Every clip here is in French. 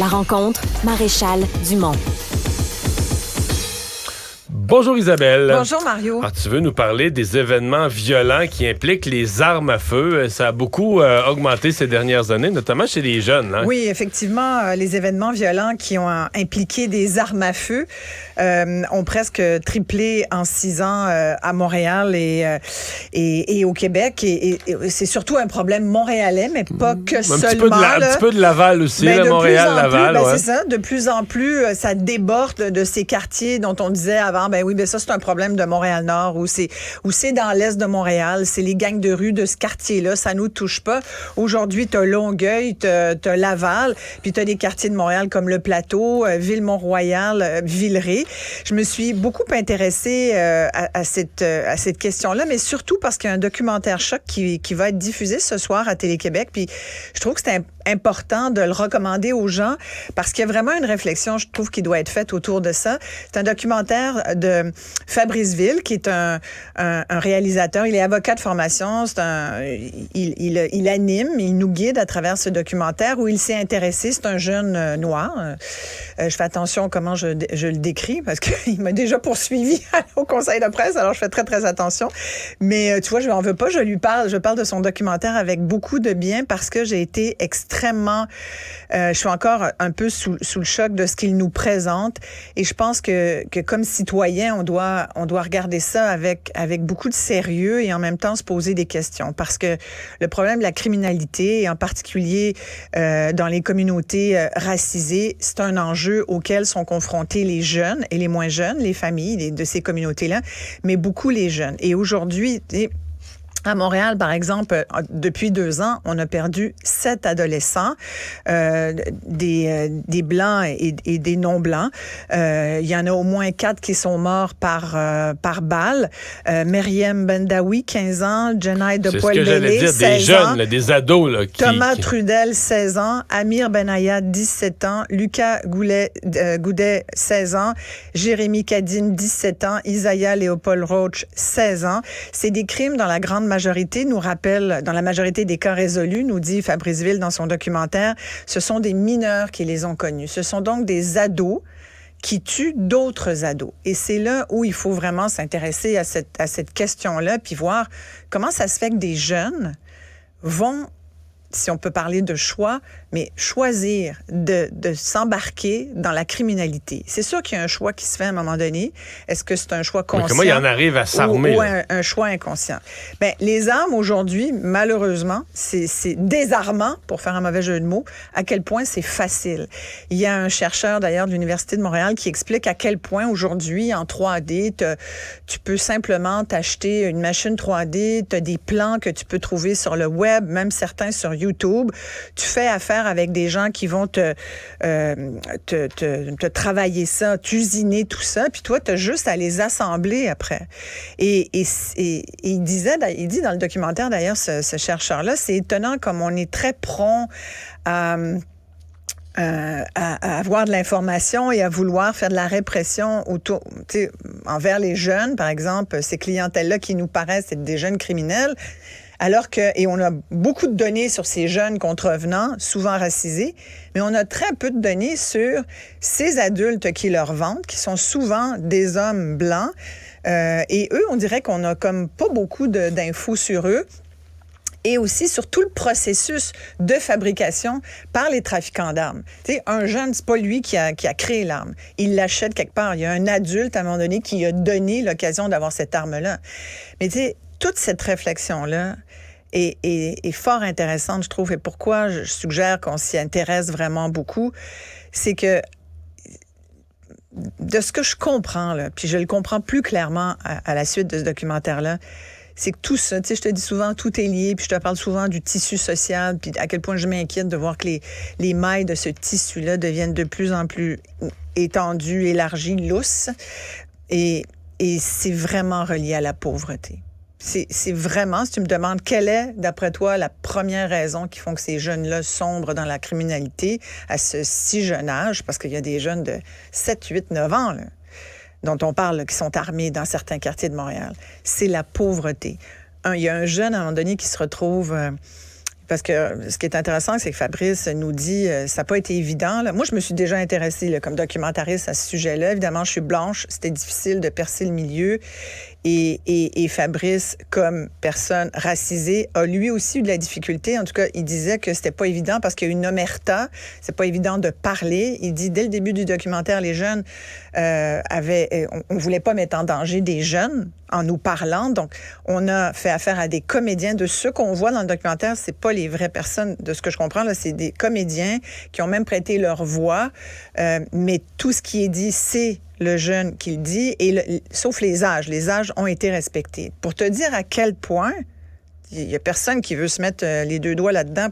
La rencontre, Maréchal Dumont. Bonjour Isabelle. Bonjour Mario. Tu veux nous parler des événements violents qui impliquent les armes à feu. Ça a beaucoup augmenté ces dernières années, notamment chez les jeunes. Hein? Oui, effectivement, les événements violents qui ont impliqué des armes à feu ont presque triplé en 6 ans à Montréal et au Québec. Et c'est surtout un problème montréalais, mais pas que seulement. Un petit peu de Laval aussi, Montréal-Laval. Ouais. C'est ça. De plus en plus, ça déborde de ces quartiers dont on disait avant, ça c'est un problème de Montréal-Nord ou c'est dans l'est de Montréal, c'est les gangs de rue de ce quartier-là, ça nous touche pas. Aujourd'hui, t'as Longueuil, t'as Laval, puis t'as des quartiers de Montréal comme le Plateau, Ville-Mont-Royal, Villeray. Je me suis beaucoup intéressée à cette question-là, mais surtout parce qu'il y a un documentaire choc qui va être diffusé ce soir à Télé-Québec, puis je trouve que c'est important de le recommander aux gens parce qu'il y a vraiment une réflexion, je trouve, qui doit être faite autour de ça. C'est un documentaire de Fabrice Ville, qui est un réalisateur. Il est avocat de formation. Il anime, il nous guide à travers ce documentaire où il s'est intéressé. C'est un jeune noir. Je fais attention à comment je le décris parce qu'il m'a déjà poursuivi au conseil de presse, alors je fais très, très attention. Mais tu vois, je lui en veux pas. Je parle de son documentaire avec beaucoup de bien parce que j'ai été extrêmement... je suis encore un peu sous le choc de ce qu'il nous présente et je pense que comme citoyen, on doit regarder ça avec beaucoup de sérieux et en même temps se poser des questions parce que le problème de la criminalité, et en particulier dans les communautés racisées, c'est un enjeu auquel sont confrontés les jeunes et les moins jeunes, les familles de ces communautés-là, mais beaucoup les jeunes. Et aujourd'hui, à Montréal, par exemple, depuis 2 ans, on a perdu 7 adolescents, des blancs et des non-blancs. Il y en a au moins 4 qui sont morts par balle. Meriem Bendawi, 15 ans. Jenai de Poil-Bélé, 16 des jeunes, ans. Là, des ados. Là, Thomas Trudel, 16 ans. Amir Benaya, 17 ans. Lucas Goudet, 16 ans. Jérémy Cadine, 17 ans. Isaiah Léopold Roach, 16 ans. C'est des crimes dans la grande majorité, nous rappelle, dans la majorité des cas résolus, nous dit Fabrice Ville dans son documentaire, ce sont des mineurs qui les ont connus. Ce sont donc des ados qui tuent d'autres ados. Et c'est là où il faut vraiment s'intéresser à cette question-là, puis voir comment ça se fait que des jeunes vont, si on peut parler de choix, mais choisir de s'embarquer dans la criminalité. C'est sûr qu'il y a un choix qui se fait à un moment donné. Est-ce que c'est un choix conscient? Mais comment il en arrive à s'armer? Ou un choix inconscient? Bien, les armes, aujourd'hui, malheureusement, c'est désarmant, pour faire un mauvais jeu de mots, à quel point c'est facile. Il y a un chercheur, d'ailleurs, de l'Université de Montréal qui explique à quel point, aujourd'hui, en 3D, tu peux simplement t'acheter une machine 3D, tu as des plans que tu peux trouver sur le web, même certains sur YouTube. Tu fais affaire avec des gens qui vont te travailler ça, t'usiner tout ça, puis toi, tu as juste à les assembler après. Et il dit dans le documentaire, d'ailleurs, ce chercheur-là, c'est étonnant comme on est très prompt à avoir de l'information et à vouloir faire de la répression envers les jeunes, par exemple, ces clientèles-là qui nous paraissent être des jeunes criminels. Alors et on a beaucoup de données sur ces jeunes contrevenants, souvent racisés, mais on a très peu de données sur ces adultes qui leur vendent, qui sont souvent des hommes blancs. Et eux, on dirait qu'on a comme pas beaucoup d'infos sur eux. Et aussi sur tout le processus de fabrication par les trafiquants d'armes. Tu sais, un jeune, c'est pas lui qui a créé l'arme. Il l'achète quelque part. Il y a un adulte, à un moment donné, qui a donné l'occasion d'avoir cette arme-là. Mais tu sais, toute cette réflexion-là est fort intéressante, je trouve. Et pourquoi je suggère qu'on s'y intéresse vraiment beaucoup, c'est que de ce que je comprends, là, puis je le comprends plus clairement à la suite de ce documentaire-là, c'est que tout ça, tu sais, je te dis souvent, tout est lié, puis je te parle souvent du tissu social, puis à quel point je m'inquiète de voir que les mailles de ce tissu-là deviennent de plus en plus étendues, élargies, lousses. Et c'est vraiment relié à la pauvreté. C'est vraiment, si tu me demandes, quelle est, d'après toi, la première raison qui font que ces jeunes-là sombrent dans la criminalité à ce si jeune âge, parce qu'il y a des jeunes de 7, 8, 9 ans, là, dont on parle, là, qui sont armés dans certains quartiers de Montréal, c'est la pauvreté. Il y a un jeune, à un moment donné, qui se retrouve... Parce que ce qui est intéressant, c'est que Fabrice nous dit ça n'a pas été évident. Là. Moi, je me suis déjà intéressée là, comme documentariste à ce sujet-là. Évidemment, je suis blanche. C'était difficile de percer le milieu. Et Fabrice, comme personne racisée, a lui aussi eu de la difficulté. En tout cas, il disait que c'était pas évident parce qu'il y a une omerta. C'est pas évident de parler. Il dit, dès le début du documentaire, les jeunes on voulait pas mettre en danger des jeunes en nous parlant. Donc, on a fait affaire à des comédiens. De ceux qu'on voit dans le documentaire, c'est pas les vraies personnes. De ce que je comprends, là, c'est des comédiens qui ont même prêté leur voix. Mais tout ce qui est dit, c'est le jeune qui le dit, sauf les âges. Les âges ont été respectés. Pour te dire à quel point, il n'y a personne qui veut se mettre les deux doigts là-dedans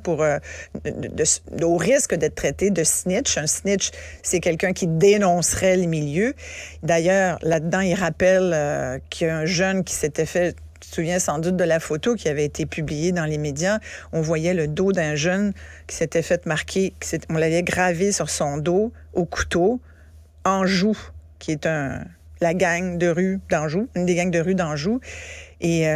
au risque d'être traité de snitch. Un snitch, c'est quelqu'un qui dénoncerait le milieu. D'ailleurs, là-dedans, il rappelle qu'il y a un jeune qui s'était fait... Tu te souviens sans doute de la photo qui avait été publiée dans les médias. On voyait le dos d'un jeune qui s'était fait marquer, on l'avait gravé sur son dos au couteau, Anjou, qui est la gang de rue d'Anjou, une des gangs de rue d'Anjou. Et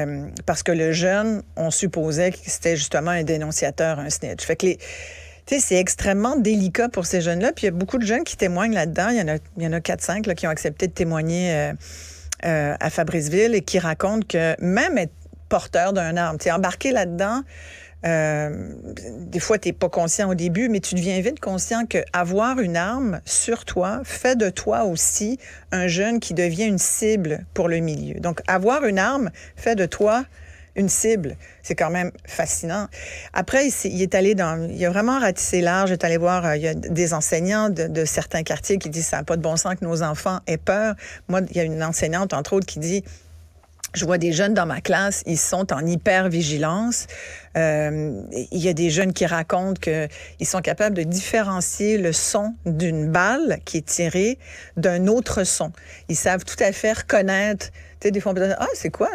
parce que le jeune, on supposait que c'était justement un dénonciateur, un snitch. Fait que c'est extrêmement délicat pour ces jeunes-là. Puis il y a beaucoup de jeunes qui témoignent là-dedans. Il y en a 4-5 là, qui ont accepté de témoigner à Fabriceville et qui racontent que même être porteur d'une arme, embarqué là-dedans, des fois, tu n'es pas conscient au début, mais tu deviens vite conscient qu'avoir une arme sur toi fait de toi aussi un jeune qui devient une cible pour le milieu. Donc, avoir une arme fait de toi une cible. C'est quand même fascinant. Après, il a vraiment ratissé large. Il est allé voir, il y a des enseignants de certains quartiers qui disent ça n'a pas de bon sens que nos enfants aient peur. Moi, il y a une enseignante, entre autres, qui dit... Je vois des jeunes dans ma classe, ils sont en hyper-vigilance. Il y a des jeunes qui racontent qu'ils sont capables de différencier le son d'une balle qui est tirée d'un autre son. Ils savent tout à fait reconnaître. Tu sais, des fois, on peut dire, c'est quoi?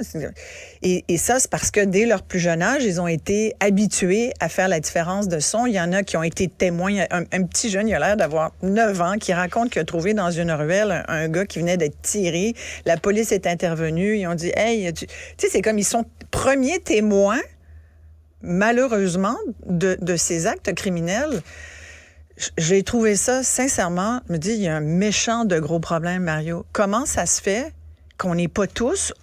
Et ça, c'est parce que dès leur plus jeune âge, ils ont été habitués à faire la différence de son. Il y en a qui ont été témoins. Un petit jeune, il a l'air d'avoir 9 ans, qui raconte qu'il a trouvé dans une ruelle un gars qui venait d'être tiré. La police est intervenue. Ils ont dit, hey, tu sais, c'est comme ils sont premiers témoins, malheureusement, de ces actes criminels. J'ai trouvé ça, sincèrement, je me dis, il y a un méchant de gros problème, Mario. Comment ça se fait qu'on n'est pas tous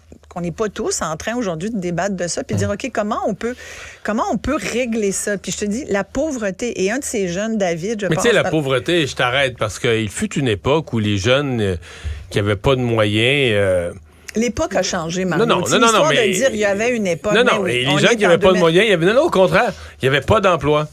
en train aujourd'hui de débattre de ça puis de dire, OK, comment on peut régler ça? Puis je te dis, la pauvreté, et un de ces jeunes, David, je pense... Mais tu sais, la pauvreté, je t'arrête, parce qu'il fut une époque où les jeunes qui n'avaient pas de moyens... L'époque a changé, Mario. Non, mais... de dire il y avait une époque... Non, mais les gens qui n'avaient pas de moyens, au contraire, il n'y avait pas d'emploi.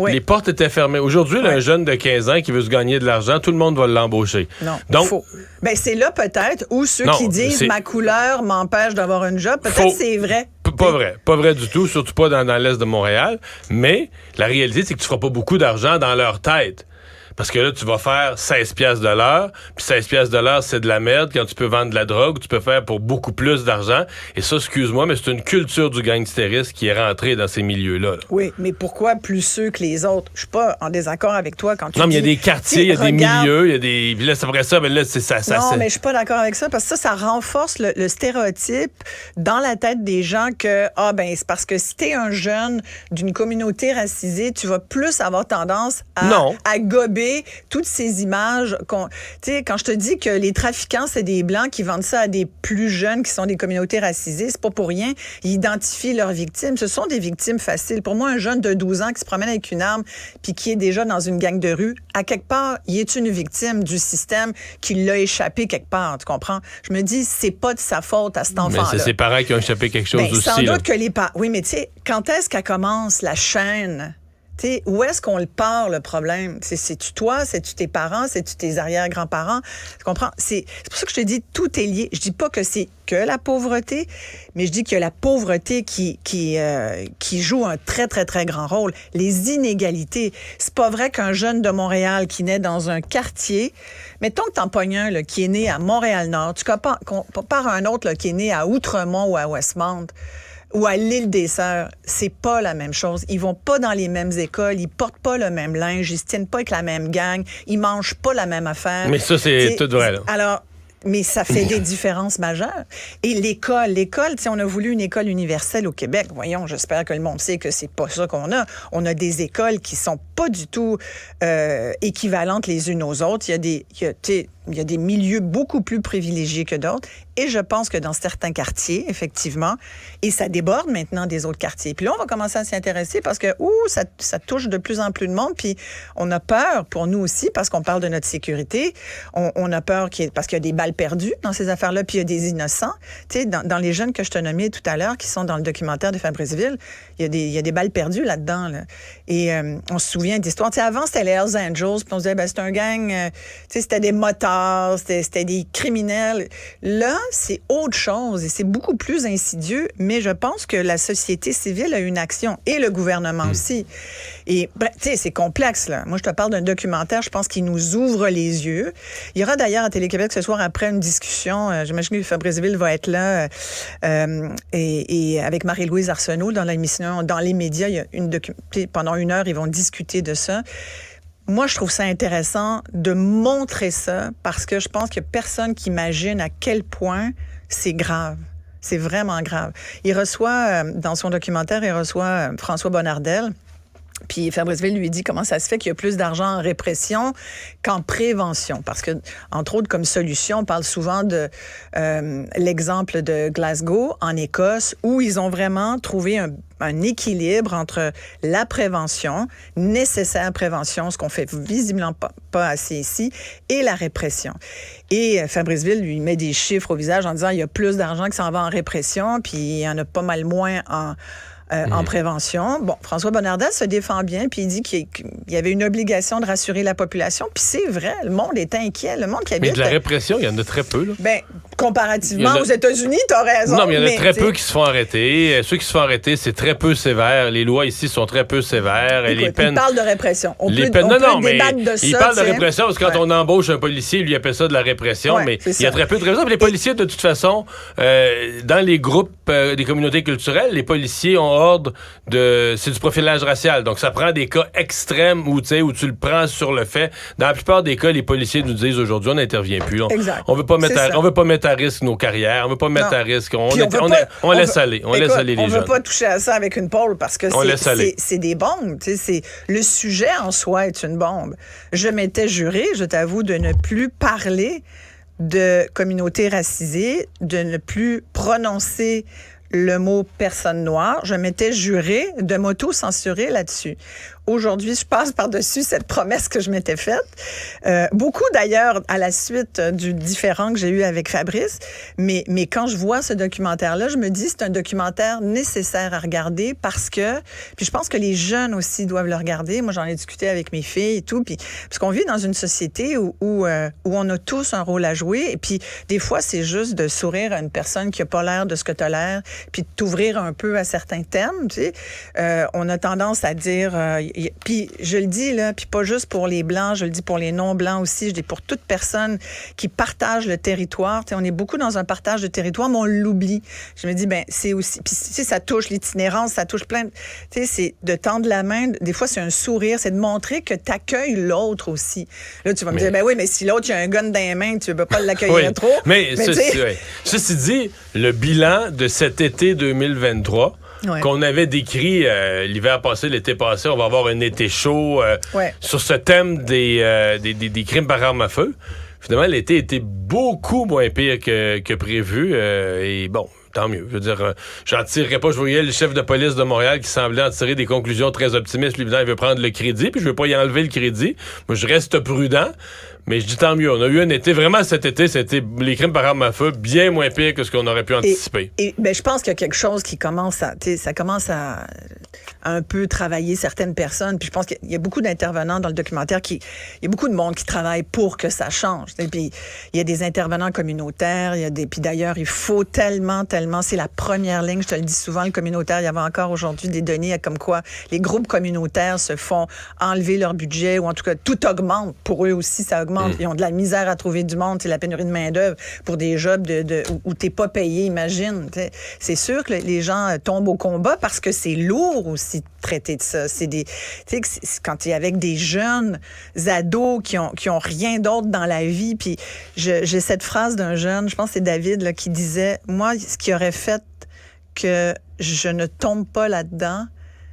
Oui. Les portes étaient fermées. Aujourd'hui, un jeune de 15 ans qui veut se gagner de l'argent, tout le monde va l'embaucher. Non, donc faux. Ben, c'est là peut-être où ceux qui disent « ma couleur m'empêche d'avoir un job », peut-être c'est vrai. Pas vrai. Pas vrai du tout, surtout pas dans l'Est de Montréal. Mais la réalité, c'est que tu feras pas beaucoup d'argent dans leur tête. Parce que là, tu vas faire 16 piastres de l'heure, puis 16 piastres de l'heure, c'est de la merde quand tu peux vendre de la drogue, tu peux faire pour beaucoup plus d'argent. Et ça, excuse-moi, mais c'est une culture du gangsterisme qui est rentrée dans ces milieux-là. Là. Oui, mais pourquoi plus ceux que les autres? Je suis pas en désaccord avec toi quand tu dis... Non, mais il y a des quartiers, il y a des milieux, il y a des... Puis là, c'est après ça, mais là, c'est ça. Non, mais je suis pas d'accord avec ça, parce que ça renforce le stéréotype dans la tête des gens que, c'est parce que si t'es un jeune d'une communauté racisée, tu vas plus avoir tendance à gober toutes ces images. Tu sais, quand je te dis que les trafiquants, c'est des Blancs qui vendent ça à des plus jeunes qui sont des communautés racisées, c'est pas pour rien. Ils identifient leurs victimes. Ce sont des victimes faciles. Pour moi, un jeune de 12 ans qui se promène avec une arme puis qui est déjà dans une gang de rue, à quelque part, il est une victime du système qui l'a échappé quelque part. Tu comprends? Je me dis, c'est pas de sa faute à cet enfant-là. Mais c'est ses parents qui ont échappé quelque chose aussi. Sans doute que les parents... Oui, mais tu sais, quand est-ce qu'elle commence la chaîne? T'sais, où est-ce qu'on le part, le problème? C'est-tu toi? C'est-tu tes parents? C'est-tu tes arrière-grands-parents? Tu comprends? C'est pour ça que je te dis, tout est lié. Je dis pas que c'est que la pauvreté, mais je dis qu'il y a la pauvreté qui joue un très, très, très grand rôle. Les inégalités. C'est pas vrai qu'un jeune de Montréal qui naît dans un quartier, mettons que t'en pognes un là, qui est né à Montréal-Nord, tu compares un autre là, qui est né à Outremont ou à Westmount, ou à l'île des Sœurs, c'est pas la même chose. Ils vont pas dans les mêmes écoles, ils portent pas le même linge, ils se tiennent pas avec la même gang, ils mangent pas la même affaire. Mais ça, c'est tout vrai, là. Alors, Mais ça fait des différences majeures. Et l'école, on a voulu une école universelle au Québec. Voyons, j'espère que le monde sait que c'est pas ça qu'on a. On a des écoles qui sont pas du tout équivalentes les unes aux autres. Il y a des milieux beaucoup plus privilégiés que d'autres. Et je pense que dans certains quartiers, effectivement, et ça déborde maintenant des autres quartiers. Puis là, on va commencer à s'y intéresser parce que ça touche de plus en plus de monde. Puis on a peur pour nous aussi parce qu'on parle de notre sécurité. On a peur parce qu'il y a des balles perdues dans ces affaires-là, puis il y a des innocents. Tu sais, dans les jeunes que je te nommais tout à l'heure, qui sont dans le documentaire de Fabriceville, il y a des balles perdues là-dedans. Là. Et on se souvient d'histoires. Tu sais, avant, c'était les Hells Angels, puis on se disait, c'est un gang, tu sais, c'était des motards, c'était des criminels. Là, c'est autre chose et c'est beaucoup plus insidieux, mais je pense que la société civile a une action et le gouvernement aussi. Et, tu sais, c'est complexe, là. Moi, je te parle d'un documentaire, je pense qu'il nous ouvre les yeux. Il y aura d'ailleurs à Télé-Québec ce soir, après une discussion, j'imagine que Fabriceville va être là, et avec Marie-Louise Arsenault dans l'émission, dans les médias, il y a pendant 1 heure, ils vont discuter de ça. Moi, je trouve ça intéressant de montrer ça parce que je pense qu'il n'y a personne qui imagine à quel point c'est grave. C'est vraiment grave. Il reçoit, dans son documentaire, François Bonnardel. Puis Fabriceville lui dit comment ça se fait qu'il y a plus d'argent en répression qu'en prévention. Parce que, entre autres, comme solution, on parle souvent de l'exemple de Glasgow, en Écosse, où ils ont vraiment trouvé un équilibre entre la prévention, nécessaire prévention, ce qu'on fait visiblement pas assez ici, et la répression. Et Fabriceville lui met des chiffres au visage en disant il y a plus d'argent qui s'en va en répression, puis il y en a pas mal moins en prévention. Bon, François Bonnardel se défend bien, puis il dit qu'il y avait une obligation de rassurer la population, puis c'est vrai, le monde est inquiet, le monde qui habite... Mais de la répression, il y en a très peu, là. Ben, comparativement aux États-Unis, t'as raison. Non, mais il y en a très peu qui se font arrêter. Ceux qui se font arrêter, c'est très peu sévère. Les lois ici sont très peu sévères. Écoute, les peines... Il parle de répression. On peut débattre de ça. Il parle de répression parce que quand on embauche un policier, il lui appelle ça de la répression, mais il y a très peu de répression. Les policiers, de toute façon, dans les groupes des communautés culturelles, les policiers ont ordre c'est du profilage racial. Donc, ça prend des cas extrêmes où tu le prends sur le fait. Dans la plupart des cas, les policiers nous disent aujourd'hui, on n'intervient plus. On veut pas mettre à risque nos carrières. On veut pas mettre à risque. On laisse aller. On laisse aller les jeunes. On veut pas toucher à ça avec une pôle parce que c'est des bombes. Le sujet en soi est une bombe. Je m'étais juré, je t'avoue, de ne plus parler de communautés racisées, de ne plus prononcer le mot « personne noire ». Je m'étais juré de m'auto-censurer là-dessus. Aujourd'hui, je passe par-dessus cette promesse que je m'étais faite. Beaucoup, d'ailleurs, à la suite du différend que j'ai eu avec Fabrice. Mais quand je vois ce documentaire-là, je me dis c'est un documentaire nécessaire à regarder parce que... Puis je pense que les jeunes aussi doivent le regarder. Moi, j'en ai discuté avec mes filles et tout. Puis, parce qu'on vit dans une société où on a tous un rôle à jouer. Et puis, des fois, c'est juste de sourire à une personne qui n'a pas l'air de ce que tu as l'air, puis de t'ouvrir un peu à certains termes. Tu sais. On a tendance à dire... Puis je le dis, là, puis pas juste pour les Blancs, je le dis pour les non-Blancs aussi, je dis pour toute personne qui partage le territoire. Tu sais, on est beaucoup dans un partage de territoire, mais on l'oublie. Je me dis, c'est aussi... Puis si ça touche l'itinérance, ça touche plein de... Tu sais, c'est de tendre la main. Des fois, c'est un sourire, c'est de montrer que tu accueilles l'autre aussi. Là, tu vas me dire, oui, mais si l'autre, il a un gun dans les mains, tu ne peux pas l'accueillir trop. Mais ceci dit, le bilan de cet été 2023... qu'on avait décrit l'hiver passé, l'été passé, on va avoir un été chaud sur ce thème des crimes par arme à feu. Finalement, l'été était beaucoup moins pire que prévu. Et bon, tant mieux. Je veux dire, j'en tirerais pas. Je voyais le chef de police de Montréal qui semblait en tirer des conclusions très optimistes. Lui, il veut prendre le crédit, puis je veux pas y enlever le crédit. Moi, je reste prudent. Mais je dis tant mieux. On a eu un été, vraiment cet été, c'était les crimes par arme à feu bien moins pire que ce qu'on aurait pu anticiper. Et je pense qu'il y a quelque chose qui commence à un peu travailler certaines personnes. Puis je pense qu'il y a beaucoup d'intervenants dans le documentaire il y a beaucoup de monde qui travaille pour que ça change. Et puis il y a des intervenants communautaires, puis d'ailleurs, il faut tellement, c'est la première ligne, je te le dis souvent, le communautaire, il y avait encore aujourd'hui des données comme quoi les groupes communautaires se font enlever leur budget, ou en tout cas, tout augmente. Pour eux aussi, ça augmente augmente. Ils ont de la misère à trouver du monde. C'est la pénurie de main-d'œuvre pour des jobs où tu n'es pas payé, imagine. T'sais. C'est sûr que les gens tombent au combat parce que c'est lourd aussi de traiter de ça. Quand tu es avec des jeunes ados qui ont rien d'autre dans la vie. Puis j'ai cette phrase d'un jeune, je pense que c'est David, là, qui disait, moi, ce qui aurait fait que je ne tombe pas là-dedans,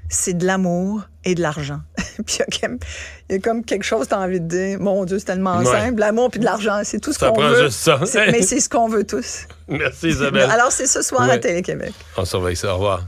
c'est de l'amour et de l'argent. Puis il y a comme quelque chose, tu as envie de dire, mon Dieu, c'est tellement simple, l'amour puis de l'argent, c'est tout ce qu'on veut. Ça prend juste ça. Mais c'est ce qu'on veut tous. Merci Isabelle. Alors, c'est ce soir à Télé-Québec. On surveille ça. Au revoir.